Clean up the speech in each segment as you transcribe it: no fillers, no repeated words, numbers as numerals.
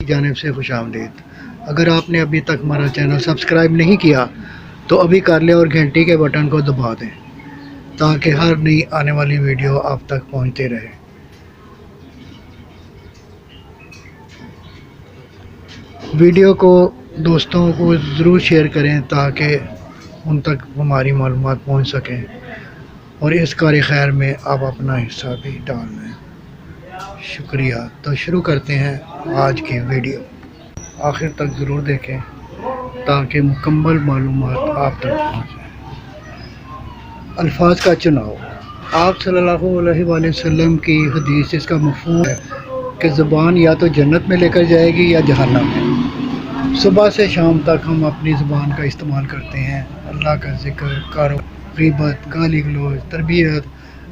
جانب سے خوش آمدید۔ اگر آپ نے ابھی تک ہمارا چینل سبسکرائب نہیں کیا تو ابھی کر لیں اور گھنٹی کے بٹن کو دبا دیں تاکہ ہر نئی آنے والی ویڈیو آپ تک پہنچتے رہے۔ ویڈیو کو دوستوں کو ضرور شیئر کریں تاکہ ان تک ہماری معلومات پہنچ سکیں اور اس کار خیر میں آپ اپنا حصہ بھی ڈال لیں۔ شکریہ۔ تو شروع کرتے ہیں آج کی ویڈیو۔ آخر تک ضرور دیکھیں تاکہ مکمل معلومات آپ تک پہنچیں۔ الفاظ کا چناؤ۔ آپ صلی اللہ علیہ وآلہ وسلم کی حدیث اس کا مفہوم ہے کہ زبان یا تو جنت میں لے کر جائے گی یا جہنم میں۔ صبح سے شام تک ہم اپنی زبان کا استعمال کرتے ہیں۔ اللہ کا ذکر، کاروبار، غیبت، گالی گلوچ، تربیت،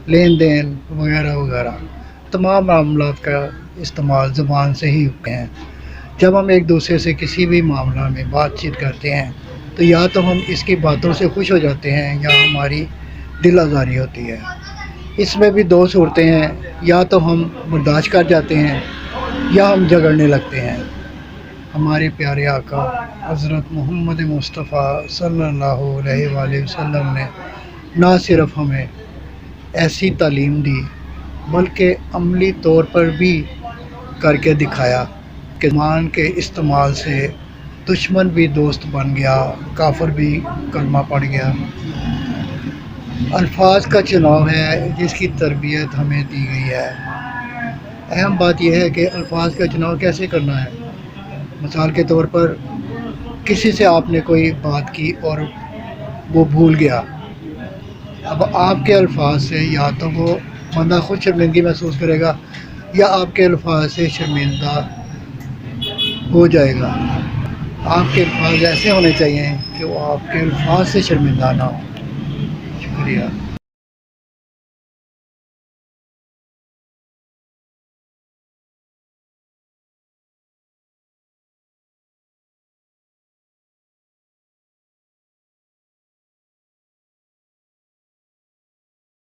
لین دین وغیرہ وغیرہ تمام معاملات کا استعمال زبان سے ہی ہوتے ہیں۔ جب ہم ایک دوسرے سے کسی بھی معاملہ میں بات چیت کرتے ہیں تو یا تو ہم اس کی باتوں سے خوش ہو جاتے ہیں یا ہماری دل آزاری ہوتی ہے۔ اس میں بھی دو صورتیں ہیں، یا تو ہم برداشت کر جاتے ہیں یا ہم جھگڑنے لگتے ہیں۔ ہمارے پیارے آقا حضرت محمد مصطفیٰ صلی اللہ علیہ وآلہ وسلم نے نہ صرف ہمیں ایسی تعلیم دی بلکہ عملی طور پر بھی کر کے دکھایا کہ زبان کے استعمال سے دشمن بھی دوست بن گیا، کافر بھی کلمہ پڑھ گیا۔ الفاظ کا چناؤ ہے جس کی تربیت ہمیں دی گئی ہے۔ اہم بات یہ ہے کہ الفاظ کا چناؤ کیسے کرنا ہے۔ مثال کے طور پر کسی سے آپ نے کوئی بات کی اور وہ بھول گیا، اب آپ کے الفاظ سے یا تو وہ بندہ خود شرمندگی محسوس کرے گا یا آپ کے الفاظ سے شرمندہ ہو جائے گا۔ آپ کے الفاظ ایسے ہونے چاہیے کہ وہ آپ کے الفاظ سے شرمندہ نہ ہو۔ شکریہ۔